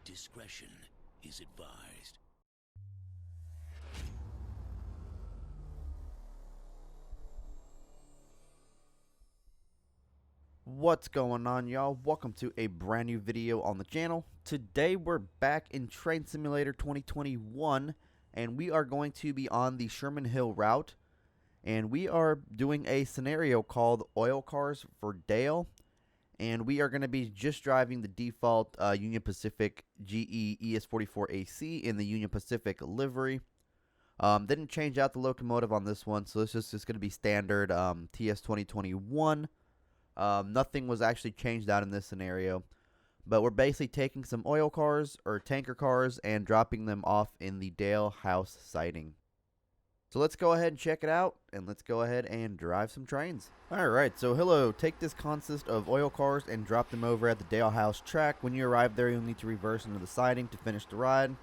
Discretion is advised. What's going on, y'all? Welcome to a brand new video on the channel. Today we're back in Train Simulator 2021 and we are going to be on the Sherman Hill route, and we are doing a scenario called Oil Cars for Dale, and we are going to be just driving the default Union Pacific GE ES44AC in the Union Pacific livery. Didn't change out the locomotive on this one, so this is just going to be standard TS 2021. Nothing was actually changed out in this scenario, but we're basically taking some oil cars or tanker cars and dropping them off in the Dale House sighting. So let's go ahead and check it out, and let's go ahead and drive some trains. Alright, so hello, take this consist of oil cars and drop them over at the Dale House track. When you arrive there, you'll need to reverse into the siding to finish the ride.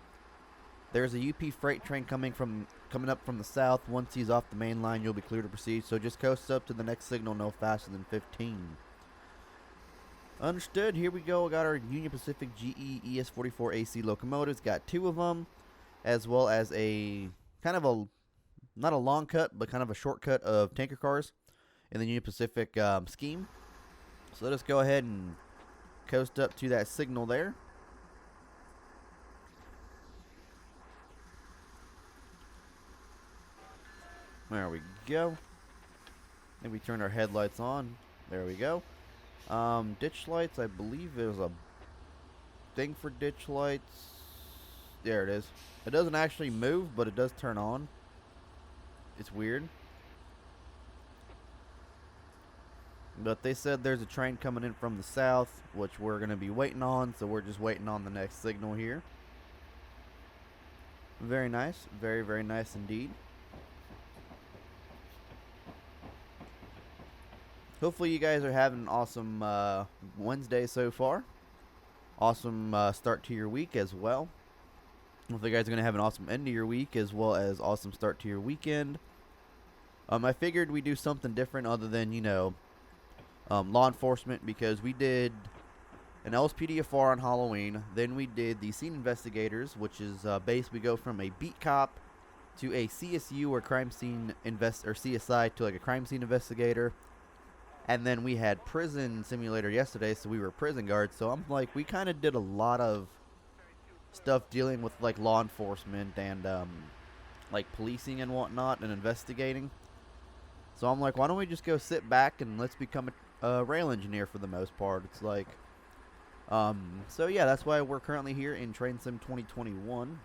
There's a UP freight train coming up from the south. Once he's off the main line, you'll be clear to proceed. So just coast up to the next signal no faster than 15. Understood. Here we go. We got our Union Pacific GE ES44AC locomotives. Got two of them, as well as a kind of a, not a long cut, but kind of a shortcut of tanker cars in the Union Pacific scheme. So let us go ahead and coast up to that signal there. There we go. Then we turn our headlights on. There we go. Ditch lights, I believe there's a thing for ditch lights. There it is. It doesn't actually move, but it does turn on. It's weird. But they said there's a train coming in from the south, which we're going to be waiting on, so we're just waiting on the next signal here. Very nice. Very, very nice indeed. Hopefully you guys are having an awesome Wednesday so far. Awesome start to your week as well. Hopefully you guys are going to have an awesome end to your week as well as awesome start to your weekend. I figured we'd do something different other than, you know, law enforcement, because we did an LSPDFR on Halloween. Then we did the scene investigators, which is basically we go from a beat cop to a CSU or crime scene or CSI to like a crime scene investigator. And then we had prison simulator yesterday, so we were prison guards. So I'm like, we kind of did a lot of stuff dealing with like law enforcement and like policing and whatnot and investigating. So I'm like, why don't we just go sit back and let's become a rail engineer for the most part. It's like, so yeah, that's why we're currently here in Train Sim 2021.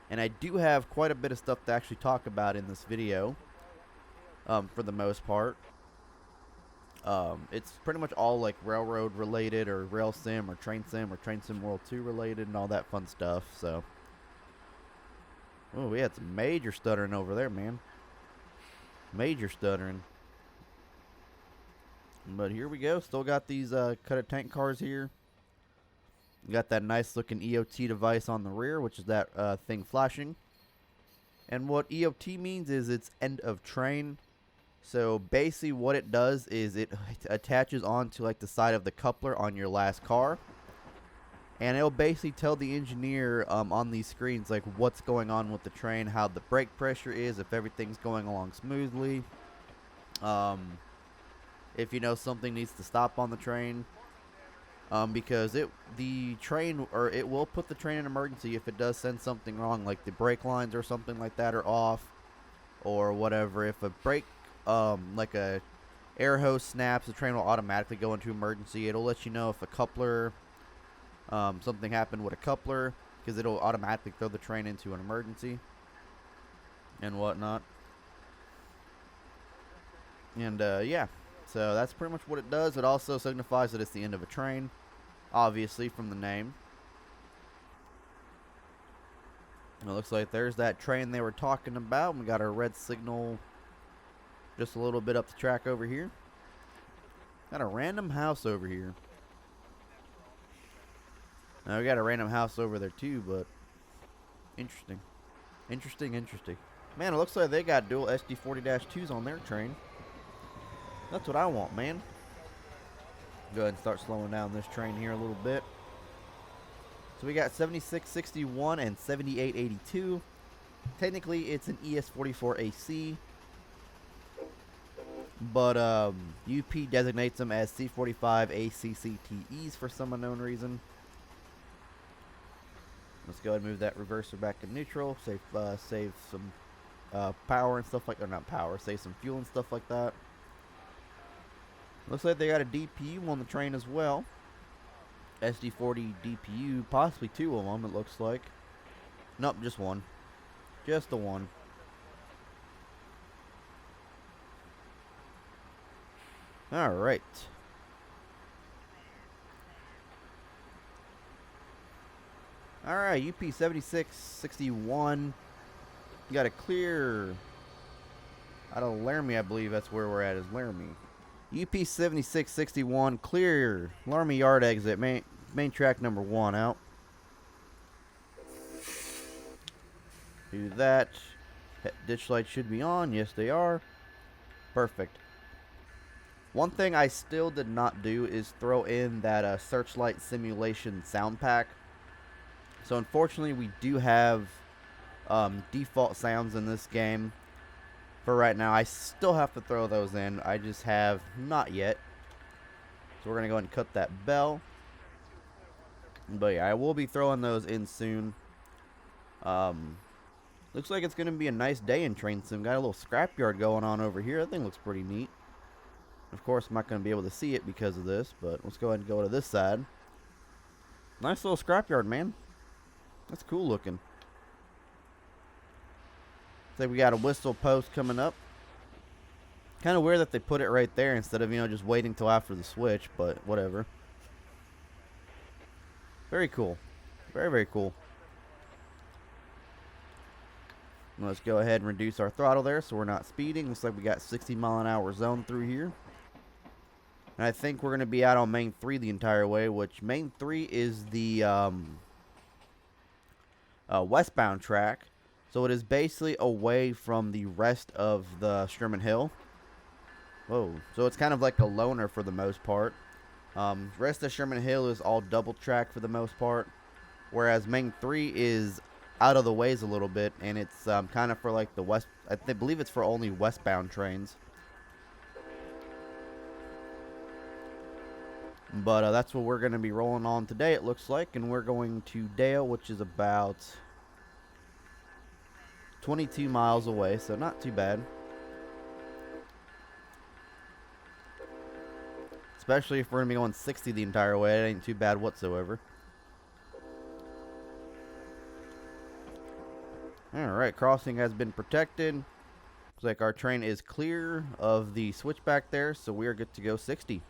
And I do have quite a bit of stuff to actually talk about in this video, for the most part. It's pretty much all like railroad related or rail sim or train sim world 2 related and all that fun stuff. So, oh, we had some major stuttering over there, man. Major stuttering. But here we go. Still got these cut tank cars here. Got that nice looking EOT device on the rear, which is that thing flashing. And what EOT means is it's end of train. So basically what it does is it attaches onto like the side of the coupler on your last car. And it'll basically tell the engineer on these screens like what's going on with the train, how the brake pressure is, if everything's going along smoothly. If you know something needs to stop on the train. Because it will put the train in emergency if it does send something wrong, like the brake lines or something like that are off. Or whatever. If a brake like a air hose snaps, the train will automatically go into emergency. It'll let you know if a coupler, something happened with a coupler, because it'll automatically throw the train into an emergency and whatnot. And yeah, so that's pretty much what it does. It also signifies that it's the end of a train, obviously from the name. And it looks like there's that train they were talking about. We got our red signal just a little bit up the track over here. Got a random house over here. Now we got a random house over there too, but interesting. Interesting. Man, it looks like they got dual SD40-2s on their train. That's what I want, man. Go ahead and start slowing down this train here a little bit. So we got 7661 and 7882. Technically, it's an ES44 AC, but UP designates them as C45 ACCTEs for some unknown reason. Let's go ahead and move that reverser back to neutral. Save some power and stuff like that. Not power, save some fuel and stuff like that. Looks like they got a DPU on the train as well. SD40 DPU, possibly 2 of them, it looks like. Nope, just one. Just the one. Alright. Alright, UP 7661. Got a clear out of Laramie, I believe that's where we're at, is Laramie. UP 7661, clear Laramie yard exit, main track number 1 out. Do that. Ditch lights should be on. Yes, they are. Perfect. One thing I still did not do is throw in that Searchlight Simulation sound pack. So unfortunately, we do have default sounds in this game. For right now, I still have to throw those in. I just have not yet. So we're going to go ahead and cut that bell. But yeah, I will be throwing those in soon. Looks like it's going to be a nice day in Train Sim. Got a little scrapyard going on over here. That thing looks pretty neat. Of course, I'm not going to be able to see it because of this, but let's go ahead and go to this side. Nice little scrapyard, man. That's cool looking. Looks like we got a whistle post coming up. Kind of weird that they put it right there instead of, just waiting till after the switch, but whatever. Very cool. Very, very cool. Let's go ahead and reduce our throttle there so we're not speeding. Looks like we got 60-mile-an-hour zone through here. And I think we're going to be out on Main 3 the entire way, which Main 3 is the westbound track. So it is basically away from the rest of the Sherman Hill. Whoa. So it's kind of like a loner for the most part. Rest of Sherman Hill is all double track for the most part. Whereas Main 3 is out of the ways a little bit, and it's kind of for like the west. I believe it's for only westbound trains. But that's what we're going to be rolling on today, it looks like, and we're going to Dale, which is about 22 miles away, so not too bad. Especially if we're going to be going 60 the entire way, it ain't too bad whatsoever. Alright, crossing has been protected. Looks like our train is clear of the switchback there, so we are good to go 60.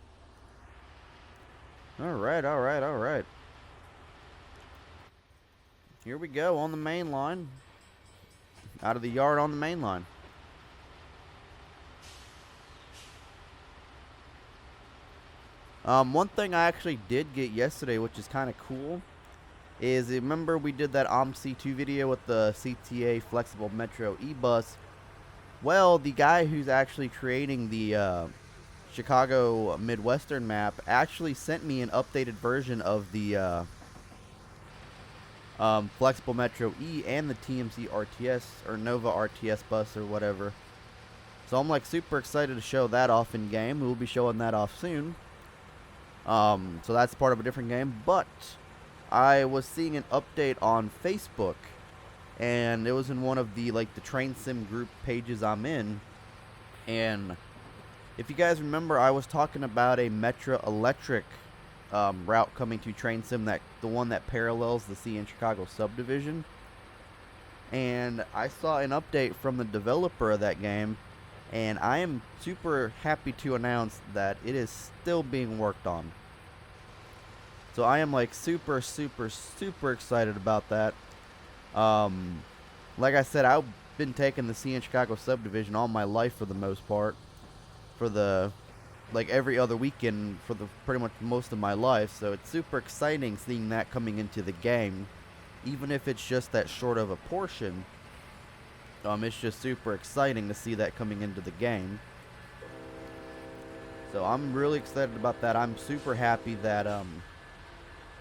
Alright, alright, alright. Here we go on the main line. Out of the yard on the main line. One thing I actually did get yesterday, which is kind of cool, is remember we did that OMC2 video with the CTA Flexible Metro E-Bus. Well, the guy who's actually creating the Chicago Midwestern map actually sent me an updated version of the Flexible Metro E and the TMC RTS or Nova RTS bus or whatever. So I'm like super excited to show that off in game. We'll be showing that off soon. So that's part of a different game, but I was seeing an update on Facebook, and it was in one of the the Train Sim group pages I'm in. And if you guys remember, I was talking about a Metro Electric route coming to Train Sim, the one that parallels the CN Chicago subdivision. And I saw an update from the developer of that game, and I am super happy to announce that it is still being worked on. So I am like super, super, super excited about that. Like I said, I've been taking the CN Chicago subdivision all my life for the most part. For the every other weekend for the pretty much most of my life. So it's super exciting seeing that coming into the game. Even if it's just that short of a portion. It's just super exciting to see that coming into the game. So I'm really excited about that. I'm super happy that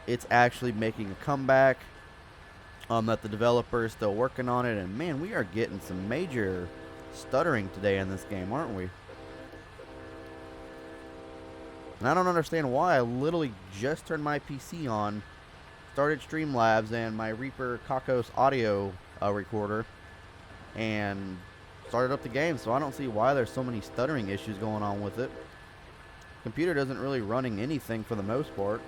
it's actually making a comeback. That the developer is still working on it, and man, we are getting some major stuttering today in this game, aren't we? And I don't understand why. I literally just turned my PC on, started Streamlabs and my Reaper Kakos audio recorder, and started up the game, so I don't see why there's so many stuttering issues going on with it. Computer doesn't really running anything for the most part.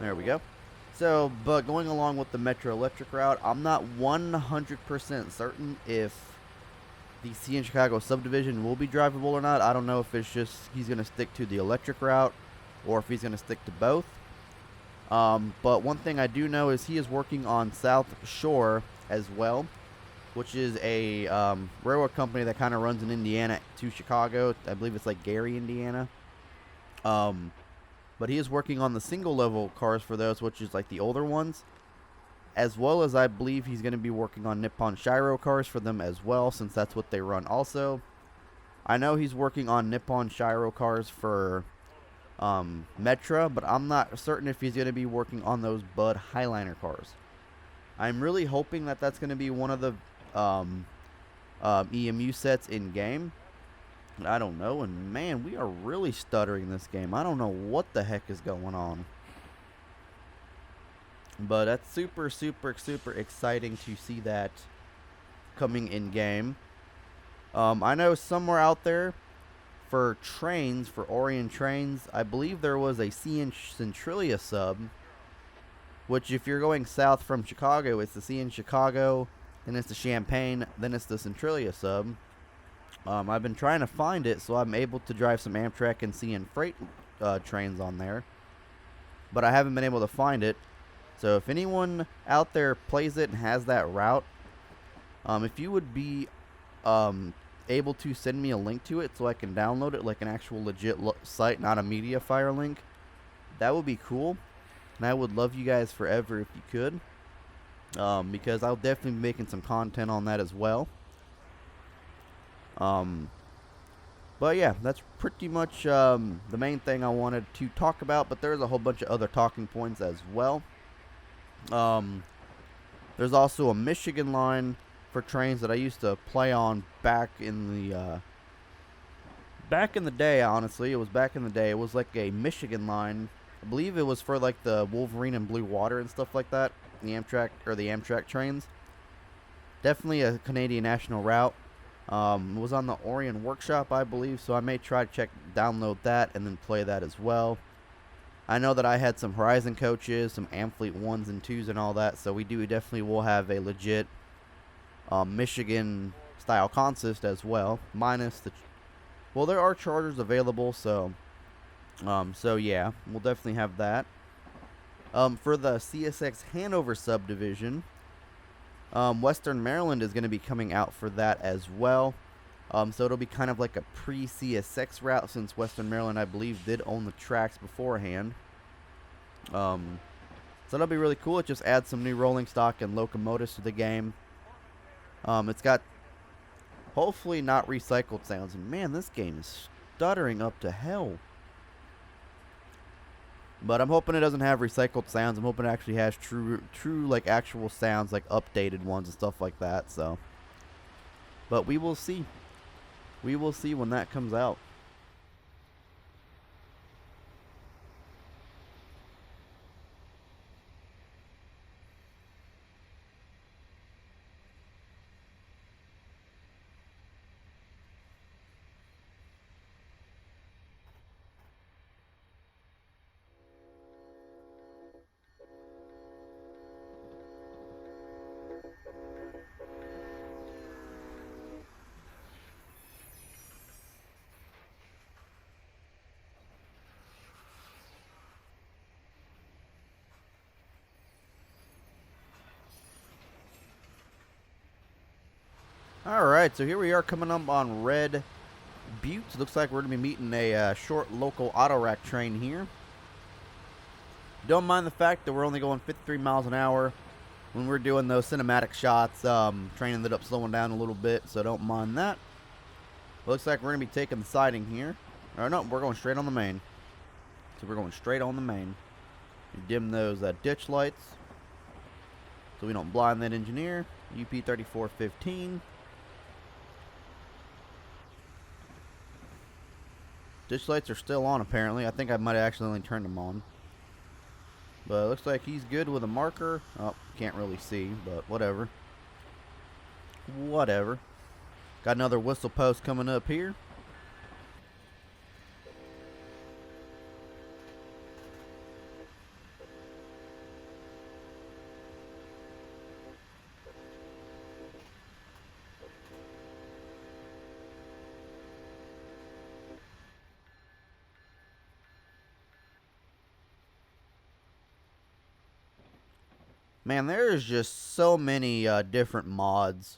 There we go. So, but going along with the Metro Electric route, I'm not 100% certain if the CN Chicago subdivision will be drivable or not. I don't know if it's just he's going to stick to the electric route or if he's going to stick to both. But one thing I do know is he is working on South Shore as well, which is a railroad company that kind of runs in Indiana to Chicago. I believe it's like Gary, Indiana. But he is working on the single level cars for those, which is like the older ones, as well as I believe he's going to be working on Nippon Shiro cars for them as well, since that's what they run also. I know he's working on Nippon Shiro cars for Metra, but I'm not certain if he's going to be working on those Bud Highliner cars. I'm really hoping that that's going to be one of the EMU sets in game. I don't know, and man, we are really stuttering this game. I don't know what the heck is going on. But that's super, super, super exciting to see that coming in game. I know somewhere out there for trains, for Orion trains, I believe there was a CN Centralia Sub, which if you're going south from Chicago, it's the CN Chicago, then it's the Champaign, then it's the Centralia Sub. I've been trying to find it so I'm able to drive some Amtrak and CN freight trains on there, but I haven't been able to find it. So if anyone out there plays it and has that route, if you would be able to send me a link to it so I can download it like an actual legit site, not a Mediafire link, that would be cool. And I would love you guys forever if you could, because I'll definitely be making some content on that as well. But yeah, that's pretty much the main thing I wanted to talk about, but there's a whole bunch of other talking points as well. There's also a Michigan line for trains that I used to play on back in the day. Honestly, it was back in the day. It was like a Michigan line. I believe it was for like the Wolverine and Blue Water and stuff like that. The Amtrak trains. Definitely a Canadian National route. It was on the Orion Workshop, I believe, so I may try to download that and then play that as well. I know that I had some Horizon coaches, some Amfleet 1s and 2s and all that, so we definitely will have a legit Michigan style consist as well, minus the, well, there are charters available, so yeah, we'll definitely have that. For the CSX Hanover subdivision, Western Maryland is going to be coming out for that as well. So it'll be kind of like a pre-CSX route, since Western Maryland, I believe, did own the tracks beforehand. So that'll be really cool. It just adds some new rolling stock and locomotives to the game. It's got hopefully not recycled sounds. And man, this game is stuttering up to hell. But I'm hoping it doesn't have recycled sounds. I'm hoping it actually has true like actual sounds, like updated ones and stuff like that. So, but we will see. We will see when that comes out. Alright, so here we are coming up on Red Butte. Looks like we're going to be meeting a short local auto rack train here. Don't mind the fact that we're only going 53 miles an hour. When we're doing those cinematic shots, train ended up slowing down a little bit, so don't mind that. Looks like we're going to be taking the siding here. Or no, we're going straight on the main. So we're going straight on the main. You dim those ditch lights so we don't blind that engineer. UP 3415. Ditch lights are still on apparently. I think I might have accidentally turned them on. But it looks like he's good with a marker. Oh, can't really see, but whatever. Whatever. Got another whistle post coming up here. Man, there's just so many different mods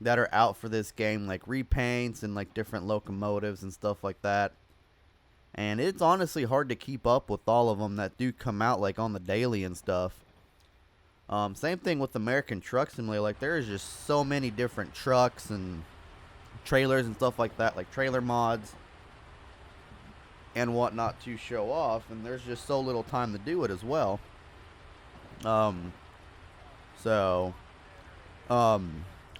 that are out for this game, like repaints and like different locomotives and stuff like that. And it's honestly hard to keep up with all of them that do come out like on the daily and stuff. Same thing with American Truck Simulator. Like there's just so many different trucks and trailers and stuff like that, like trailer mods and whatnot to show off. And there's just so little time to do it as well.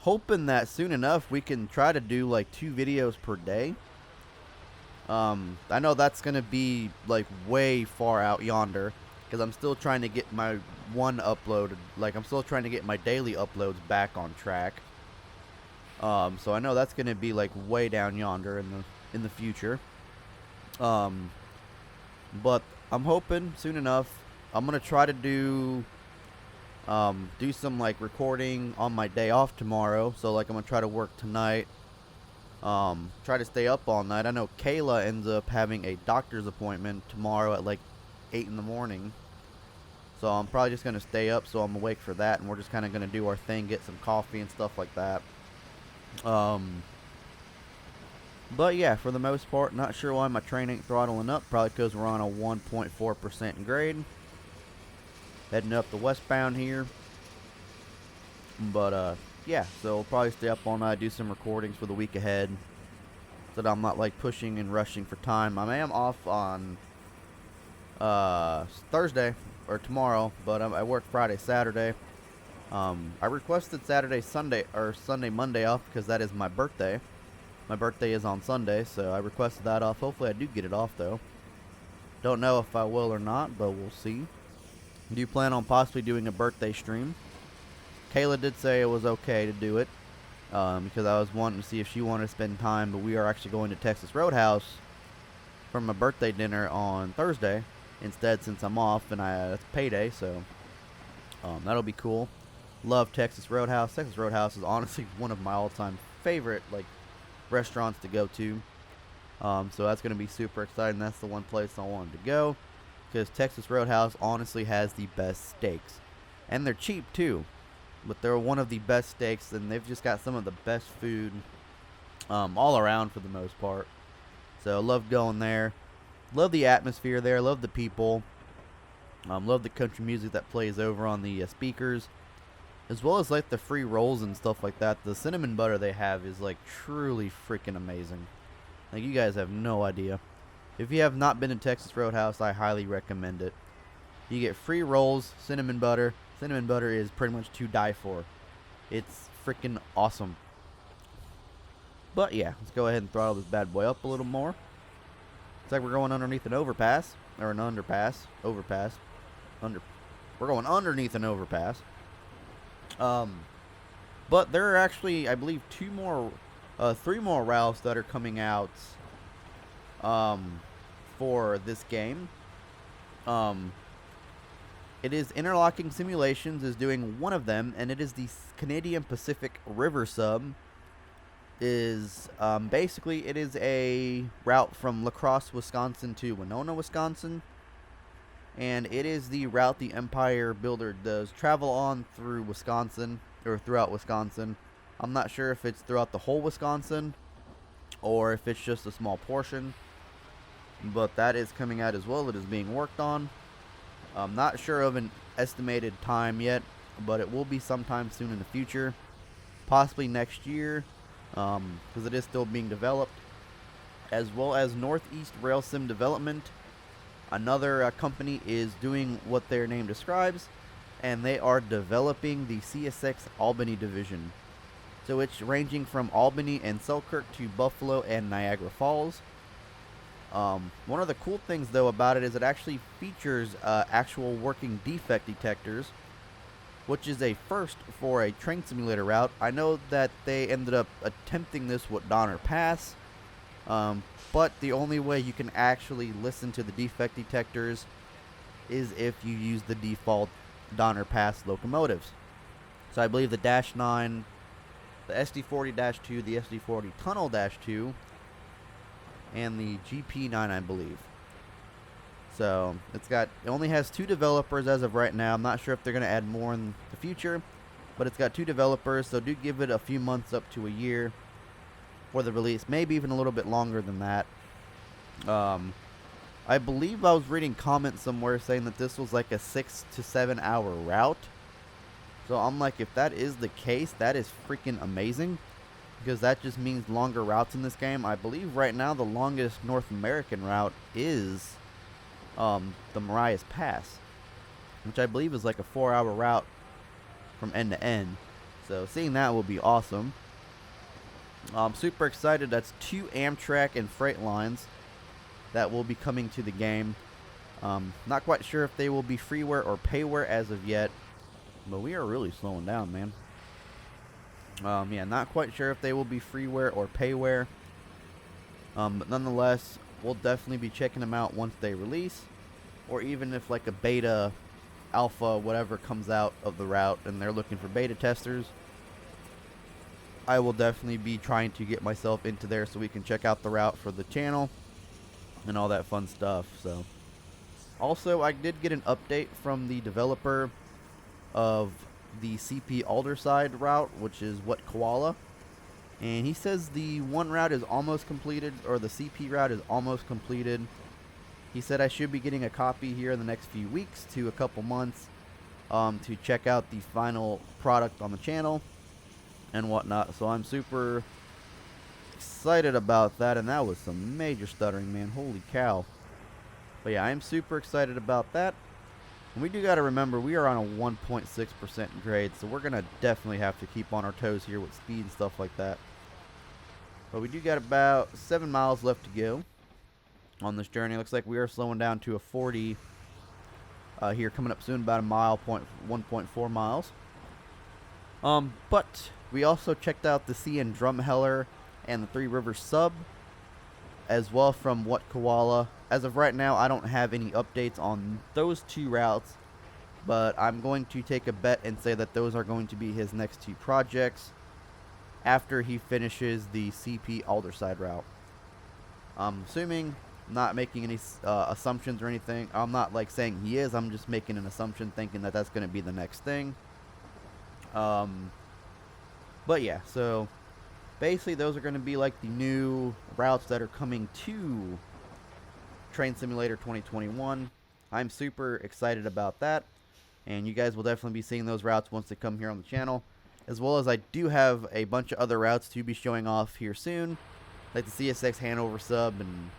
Hoping that soon enough we can try to do like 2 videos per day. I know that's gonna be like way far out yonder because I'm still trying to get my one uploaded. Like I'm still trying to get my daily uploads back on track. So I know that's gonna be like way down yonder in the future. But I'm hoping soon enough. I'm gonna try to do some like recording on my day off tomorrow. So like I'm gonna try to work tonight. Try to stay up all night. I know Kayla ends up having a doctor's appointment tomorrow at like 8 in the morning. So I'm probably just gonna stay up so I'm awake for that, and we're just kind of gonna do our thing, get some coffee and stuff like that. But yeah, for the most part, not sure why my train ain't throttling up. Probably because we're on a 1.4% grade. Heading up the westbound here. But yeah, so we'll probably stay up all night, do some recordings for the week ahead, so that I'm not like pushing and rushing for time. I am off on Thursday or tomorrow, but I work Friday, Saturday. I requested Saturday, Sunday, or Sunday, Monday off because that is my birthday. My birthday is on Sunday, so I requested that off. Hopefully I do get it off though. Don't know if I will or not, but we'll see. Do you plan on possibly doing a birthday stream? Kayla did say it was okay to do it, because I was wanting to see if she wanted to spend time, but we are actually going to Texas Roadhouse for my birthday dinner on Thursday instead, since I'm off and it's payday, so that'll be cool. Love Texas Roadhouse. Texas Roadhouse is honestly one of my all-time favorite like restaurants to go to, so that's going to be super exciting. That's the one place I wanted to go, because Texas Roadhouse honestly has the best steaks, and they're cheap too. But they're one of the best steaks, and they've just got some of the best food all around for the most part. So love going there. Love the atmosphere there. Love the people. Love the country music that plays over on the speakers, as well as like the free rolls and stuff like that. The cinnamon butter they have is like truly freaking amazing. Like you guys have no idea. If you have not been to Texas Roadhouse, I highly recommend it. You get free rolls, cinnamon butter. Cinnamon butter is pretty much to die for. It's freaking awesome. But yeah, let's go ahead and throttle this bad boy up a little more. Looks like we're going underneath an overpass. Or an underpass. Overpass. We're going underneath an overpass. But there are actually, I believe, 3 more routes that are coming out for this game. It is Interlocking Simulations is doing one of them, and it is the Canadian Pacific River Sub. Basically it is a route from La Crosse, Wisconsin to Winona, Wisconsin. And it is the route the Empire Builder does travel on through Wisconsin, or throughout Wisconsin. I'm not sure if it's throughout the whole Wisconsin or if it's just a small portion, but that is coming out as well. It is being worked on. I'm not sure of an estimated time yet, but it will be sometime soon in the future, possibly next year, because it is still being developed. as well as Northeast Rail Sim Development. Another company is doing what their name describes, and they are developing the CSX Albany division. So it's ranging from Albany and Selkirk to Buffalo and Niagara Falls. One of the cool things, though, about it is it actually features actual working defect detectors, which is a first for a train simulator route. I know that they ended up attempting this with Donner Pass, but the only way you can actually listen to the defect detectors is if you use the default Donner Pass locomotives. So I believe the Dash 9, the SD40-2, the SD40 Tunnel-2, and the GP9, I believe. So it only has 2 developers as of right now. I'm not sure if they're going to add more in the future, but it's got 2 developers, so do give it a few months up to a year for the release, maybe even a little bit longer than that. I believe I was reading comments somewhere saying that this was like a 6 to 7 hour route. So I'm like, if that is the case, that is freaking amazing, because that just means longer routes in this game. I believe right now the longest North American route is the Marias Pass, which I believe is like a 4-hour route from end to end. So seeing that will be awesome. I'm super excited. That's 2 Amtrak and freight lines that will be coming to the game. Not quite sure if they will be freeware or payware as of yet, but we are really slowing down, man. Yeah, not quite sure if they will be freeware or payware. But nonetheless, we'll definitely be checking them out once they release, or even if like a beta, alpha, whatever comes out of the route and they're looking for beta testers, I will definitely be trying to get myself into there so we can check out the route for the channel and all that fun stuff. So, also, I did get an update from the developer of the CP Alderside route, which is What Koala, and he says the one route is almost completed, or the CP route is almost completed. He said I should be getting a copy here in the next few weeks to a couple months to check out the final product on the channel and whatnot. So I'm super excited about that, and that was some major stuttering, man. Holy cow. But yeah, I'm super excited about that. And we do got to remember, we are on a 1.6% grade, so we're going to definitely have to keep on our toes here with speed and stuff like that. But we do got about 7 miles left to go on this journey. Looks like we are slowing down to a 40 here, coming up soon, about a mile, 1.4 miles. But we also checked out the CN Drumheller and the Three Rivers Sub as well from What Koala. As of right now, I don't have any updates on those 2 routes, but I'm going to take a bet and say that those are going to be his next 2 projects after he finishes the CP Alderside route. I'm assuming, not making any assumptions or anything. I'm not like saying he is, I'm just making an assumption thinking that that's going to be the next thing. But yeah, so basically those are going to be like the new routes that are coming to Train Simulator 2021. I'm super excited about that, and you guys will definitely be seeing those routes once they come here on the channel, as well as I do have a bunch of other routes to be showing off here soon, like the CSX Hanover sub and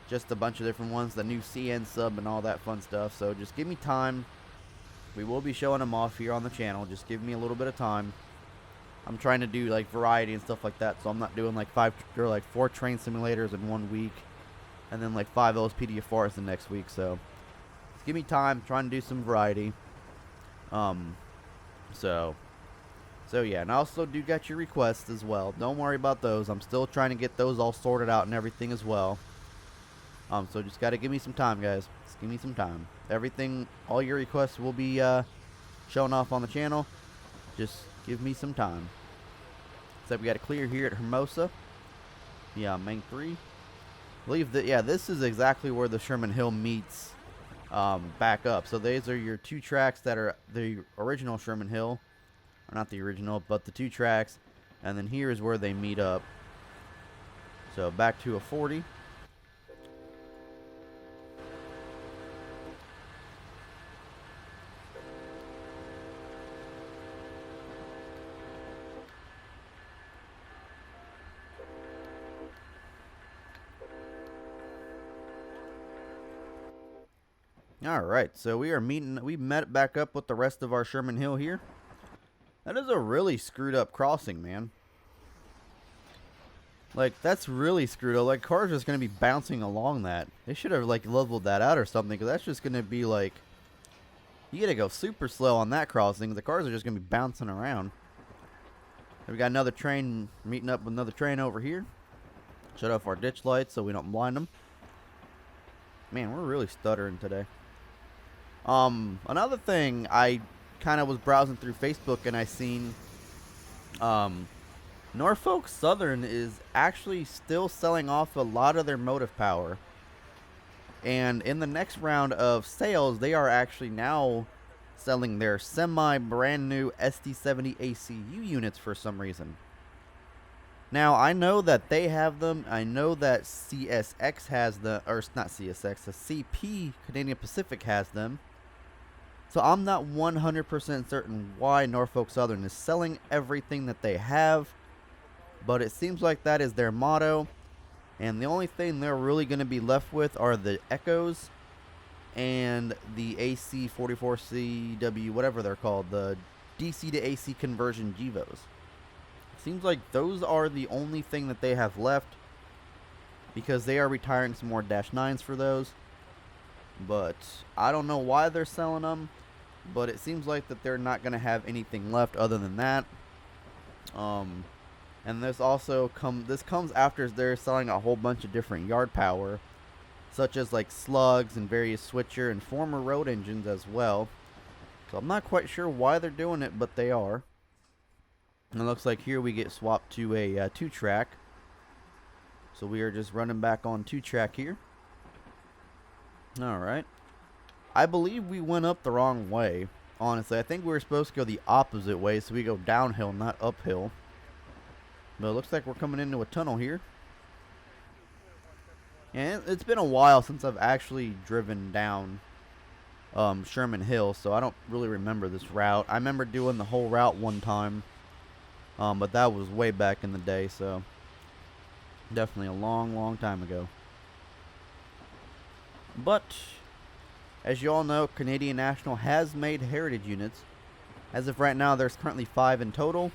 just a bunch of different ones, the new CN sub and all that fun stuff. So just give me time. We will be showing them off here on the channel. Just give me a little bit of time. I'm trying to do like variety and stuff like that, so I'm not doing like 4 train simulators in 1 week and then like 5 LSPDFRs the next week. So just give me time, trying to do some variety. So yeah, and I also do got your requests as well. Don't worry about those. I'm still trying to get those all sorted out and everything as well. So just gotta give me some time, guys. Just give me some time. Everything, all your requests will be showing off on the channel. Just give me some time. So we got to clear here at Hermosa. Yeah, main 3. I believe that, yeah, this is exactly where the Sherman Hill meets back up. So these are your 2 tracks that are the original Sherman Hill. Or not the original, but the 2 tracks. And then here is where they meet up. So back to a 40. Alright, so we met back up with the rest of our Sherman Hill here. That is a really screwed up crossing, man. Like, that's really screwed up. Like, cars are just going to be bouncing along that. They should have, like, leveled that out or something, because that's just going to be, like, you got to go super slow on that crossing. The cars are just going to be bouncing around. And we got another train meeting up with another train over here. Shut off our ditch lights so we don't blind them. Man, we're really stuttering today. Another thing, I kind of was browsing through Facebook and I seen, Norfolk Southern is actually still selling off a lot of their motive power. And in the next round of sales, they are actually now selling their semi-brand new SD70 ACU units for some reason. Now, I know that they have them. I know that CSX has the, or not CSX, the CP, Canadian Pacific, has them. So I'm not 100% certain why Norfolk Southern is selling everything that they have. But it seems like that is their motto. And the only thing they're really going to be left with are the Echoes and the AC44CW, whatever they're called, the DC to AC conversion Gevos. Seems like those are the only thing that they have left, because they are retiring some more Dash 9s for those. But I don't know why they're selling them, but it seems like that they're not going to have anything left other than that. And this comes after they're selling a whole bunch of different yard power, such as like slugs and various switcher and former road engines as well. So I'm not quite sure why they're doing it, but they are. And it looks like here we get swapped to a 2-track. So we are just running back on 2-track here. Alright. I believe we went up the wrong way. Honestly, I think we were supposed to go the opposite way, so we go downhill, not uphill. But it looks like we're coming into a tunnel here. And it's been a while since I've actually driven down Sherman Hill, so I don't really remember this route. I remember doing the whole route one time. But that was way back in the day, so definitely a long, long time ago. But as you all know, Canadian National has made heritage units. As of right now, there's currently 5 in total.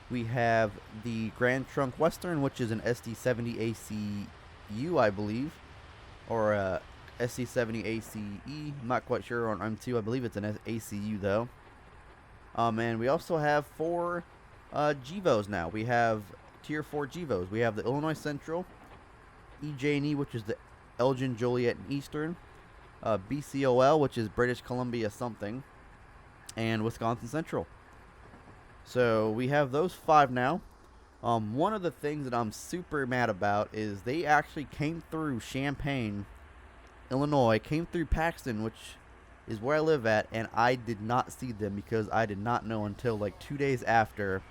We have the Grand Trunk Western, which is an SD70 ACU, I believe, or SD70 ACE. I'm not quite sure on M2. I believe it's an ACU though. And we also have 4 Gevos now. We have Tier 4 Gevos. We have the Illinois Central, EJ&E, which is the Elgin, Joliet, and Eastern, BCOL, which is British Columbia something, and Wisconsin Central. So we have those 5 now. One of the things that I'm super mad about is they actually came through Champaign, Illinois, came through Paxton, which is where I live at, and I did not see them because I did not know until like 2 days after,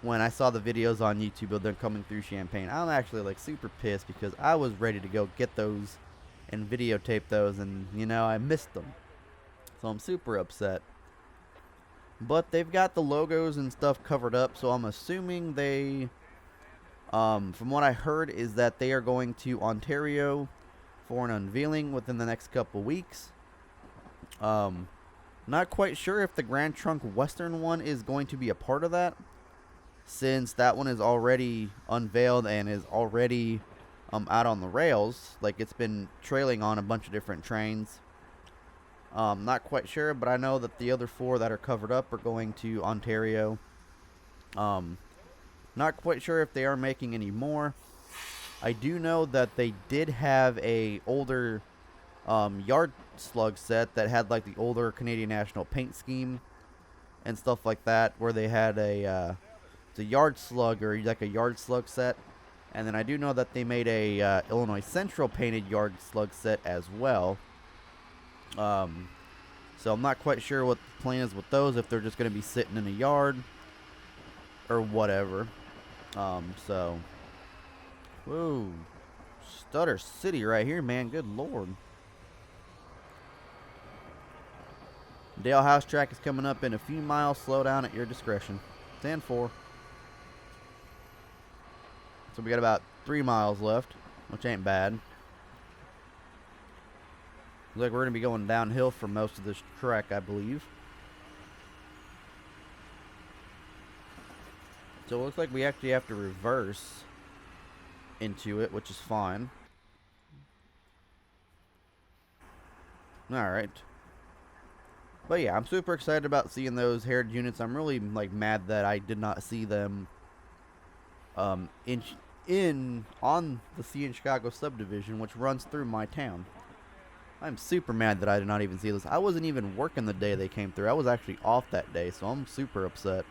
when I saw the videos on YouTube of them coming through Champaign. I'm actually like super pissed because I was ready to go get those and videotape those, and you know, I missed them. So I'm super upset. But they've got the logos and stuff covered up, so I'm assuming they, from what I heard, is that they are going to Ontario for an unveiling within the next couple weeks. Not quite sure if the Grand Trunk Western one is going to be a part of that, since that one is already unveiled and is already out on the rails. Like, it's been trailing on a bunch of different trains. Not quite sure, but I know that the other 4 that are covered up are going to Ontario. Not quite sure if they are making any more. I do know that they did have a older yard slug set that had like the older Canadian National paint scheme and stuff like that, where they had a yard slug, or like a yard slug set. And then I do know that they made a Illinois Central painted yard slug set as well. So I'm not quite sure what the plan is with those, if they're just going to be sitting in a yard or whatever. So, whoa, Stutter City right here, man. Good lord. Dale House track is coming up in a few miles. Slow down at your discretion. 10-4. So we got about 3 miles left, which ain't bad. Looks like we're going to be going downhill for most of this trek, I believe. So it looks like we actually have to reverse into it, which is fine. Alright. But yeah, I'm super excited about seeing those heritage units. I'm really like mad that I did not see them on the C in Chicago subdivision, which runs through my town. I'm super mad that I did not even see this. I wasn't even working the day they came through. I was actually off that day, so I'm super upset.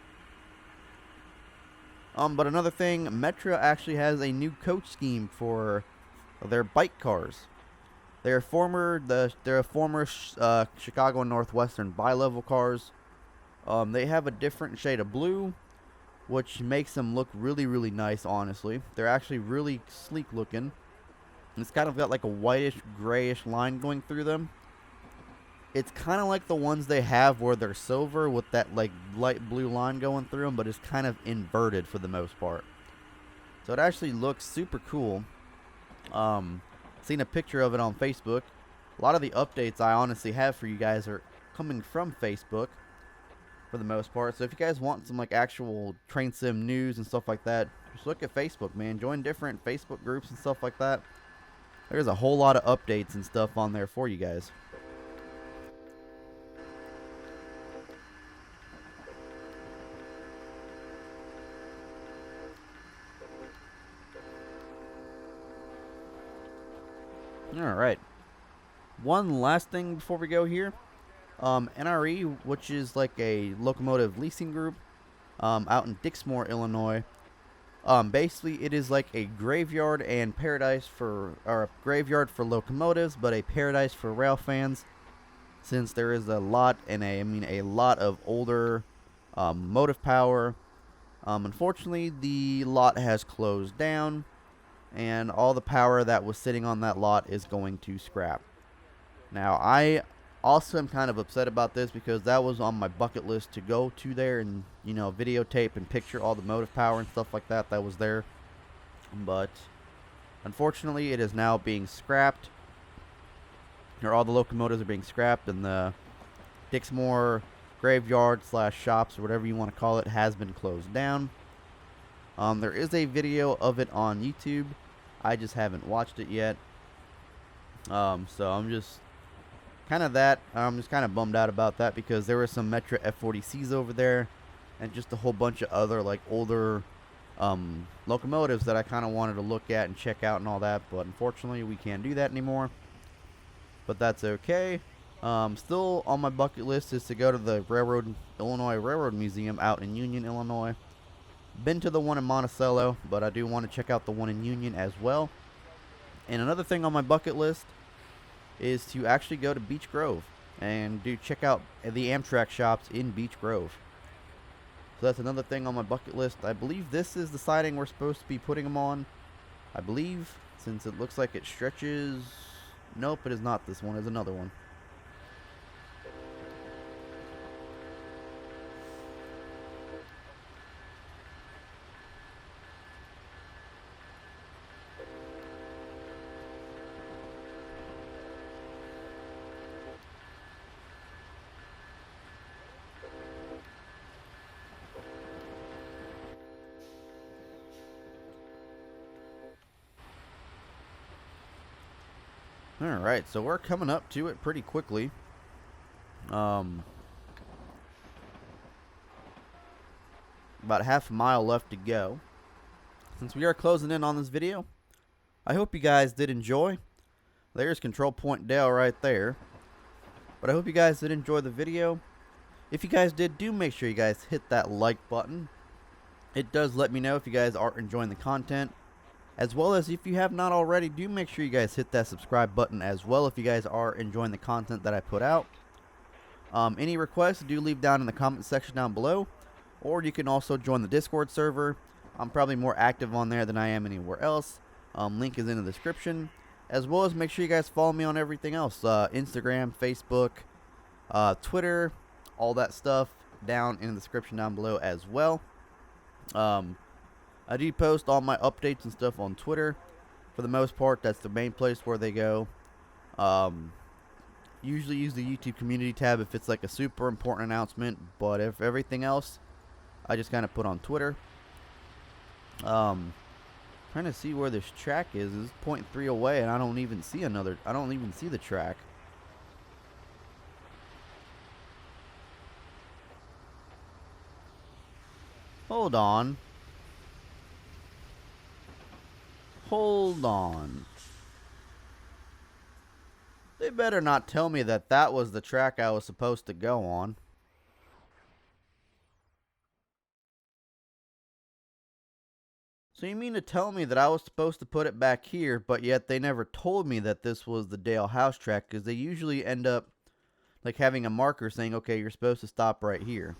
But another thing, Metro actually has a new coach scheme for their bike cars. They're a former Chicago and Northwestern bi-level cars. They have a different shade of blue, which makes them look really, really nice, honestly. They're actually really sleek looking. It's kind of got like a whitish, grayish line going through them. It's kind of like the ones they have where they're silver with that like light blue line going through them, but it's kind of inverted for the most part. So it actually looks super cool. Seen a picture of it on Facebook. A lot of the updates I honestly have for you guys are coming from Facebook for the most part. So if you guys want some like actual train sim news and stuff like that, just look at Facebook, man. Join different Facebook groups and stuff like that. There's a whole lot of updates and stuff on there for you guys. Alright. One last thing before we go here. NRE, which is like a locomotive leasing group out in Dixmoor, Illinois. Basically, it is like a graveyard and paradise or a graveyard for locomotives, but a paradise for rail fans. Since there is a lot of older motive power. Unfortunately, the lot has closed down, and all the power that was sitting on that lot is going to scrap. Now, I also am kind of upset about this because that was on my bucket list to go to there and, videotape and picture all the motive power and stuff like that was there. But unfortunately, it is now being scrapped. Or all the locomotives are being scrapped, and the Dixmoor graveyard / shops or whatever you want to call it has been closed down. There is a video of it on YouTube. I just haven't watched it yet. So I'm just kind of bummed out about that because there were some Metro F40Cs over there and just a whole bunch of other like older locomotives that I kind of wanted to look at and check out and all that, but unfortunately we can't do that anymore. But that's okay. Still on my bucket list is to go to the Illinois Railroad Museum out in Union, Illinois. Been to the one in Monticello, but I do want to check out the one in Union as well. And another thing on my bucket list is to actually go to Beech Grove and check out the Amtrak shops in Beech Grove. So that's another thing on my bucket list. I believe this is the siding we're supposed to be putting them on. I believe, since it looks like it stretches. Nope, it is not this one. It's another one. Alright, so we're coming up to it pretty quickly. About half a mile left to go. Since we are closing in on this video, I hope you guys did enjoy. There's Control Point Dale right there. But I hope you guys did enjoy the video. If you guys did, do make sure you guys hit that like button. It does let me know if you guys are enjoying the content. As well as if you have not already, do make sure you guys hit that subscribe button as well if you guys are enjoying the content that I put out. Any requests, do leave down in the comment section down below. Or you can also join the Discord server. I'm probably more active on there than I am anywhere else. Link is in the description. As well as make sure you guys follow me on everything else. Instagram, Facebook, Twitter, all that stuff down in the description down below as well. I do post all my updates and stuff on Twitter. For the most part, that's the main place where they go. usually use the YouTube community tab if it's like a super important announcement, but if everything else, I just kind of put on Twitter. Trying to see where this track is. It's 0.3 away, and I don't even see the track. Hold on. Hold on. They better not tell me that that was the track I was supposed to go on. So you mean to tell me that I was supposed to put it back here, but yet they never told me that this was the Dale House track, because they usually end up like having a marker saying, okay, you're supposed to stop right here.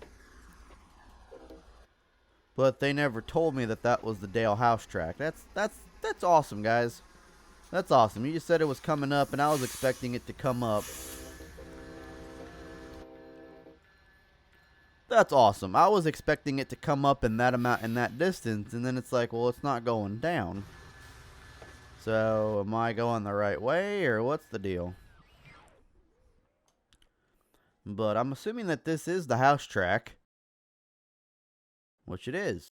But they never told me that that was the Dale House track. That's awesome, guys. That's awesome. You just said it was coming up, and I was expecting it to come up. That's awesome. I was expecting it to come up in that amount, in that distance, and then it's like, well, it's not going down. So, am I going the right way, or what's the deal? But I'm assuming that this is the house track. Which it is.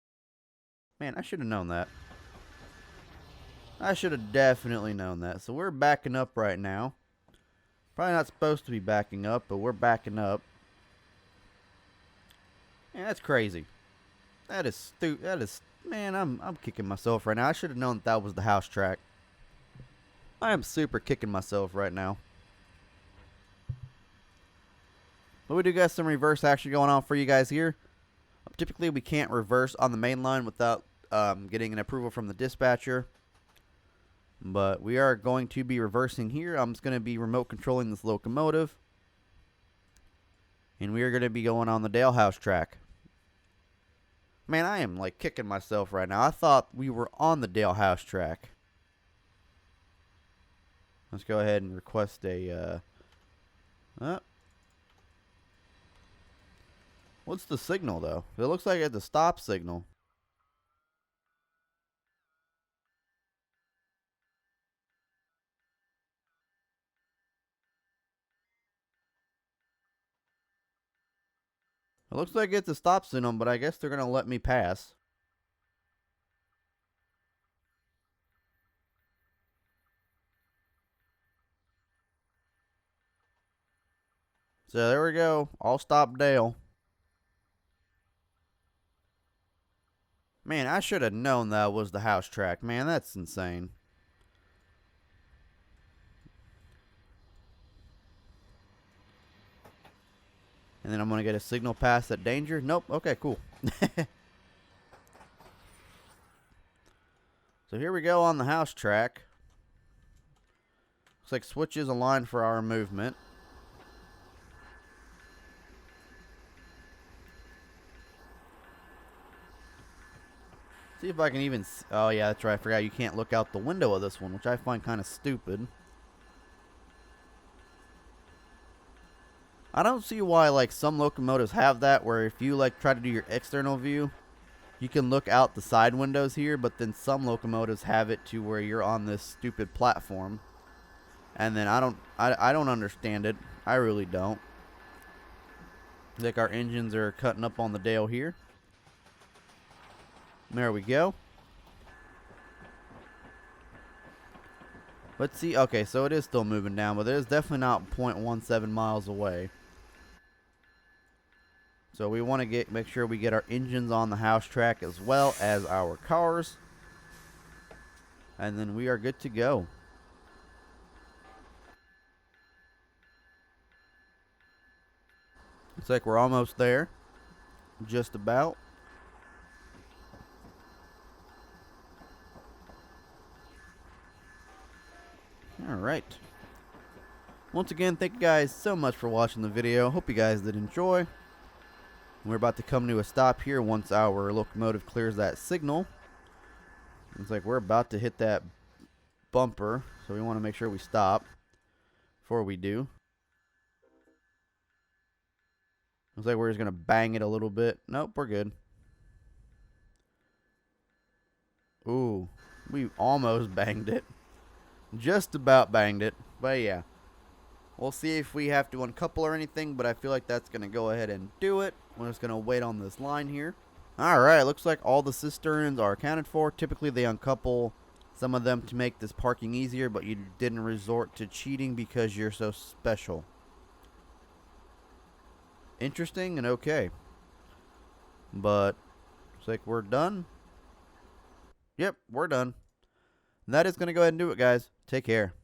Man, I should have known that. I should have definitely known that. So we're backing up right now. Probably not supposed to be backing up, but we're backing up. Man, that's crazy. That is stupid. That is, man, I'm kicking myself right now. I should have known that was the house track. I am super kicking myself right now. But we do got some reverse action going on for you guys here. Typically, we can't reverse on the main line without getting an approval from the dispatcher. But we are going to be reversing here. I'm just going to be remote controlling this locomotive. And we are going to be going on the Dale House track. Man, I am like kicking myself right now. I thought we were on the Dale House track. Let's go ahead and request a... What's the signal, though? It looks like it's a stop signal. It looks like it's a stop signal, but I guess they're going to let me pass. So there we go. I'll stop Dale. Man, I should have known that was the house track. Man, that's insane. And then I'm going to get a signal pass at danger. Nope. Okay, cool. So here we go on the house track. Looks like switches aligned for our movement. See if I can even... Oh, yeah, that's right. I forgot you can't look out the window of this one, which I find kind of stupid. I don't see why, like, some locomotives have that, where if you, like, try to do your external view, you can look out the side windows here, but then some locomotives have it to where you're on this stupid platform. And then I don't understand it. I really don't. Like, our engines are cutting up on the Dale here. There we go. Let's see. Okay, so it is still moving down, but it is definitely not 0.17 miles away. So we want to make sure we get our engines on the house track as well as our cars. And then we are good to go. Looks like we're almost there. Just about. Alright. Once again, thank you guys so much for watching the video. Hope you guys did enjoy. We're about to come to a stop here once our locomotive clears that signal. It's like we're about to hit that bumper, so we want to make sure we stop before we do. Looks like we're just going to bang it a little bit. Nope, we're good. Ooh, we almost banged it. Just about banged it, but yeah. We'll see if we have to uncouple or anything, but I feel like that's going to go ahead and do it. We're just going to wait on this line here. Alright, looks like all the cisterns are accounted for. Typically they uncouple some of them to make this parking easier, but you didn't resort to cheating because you're so special. Interesting and okay. But looks like we're done. Yep, we're done. And that is going to go ahead and do it, guys. Take care.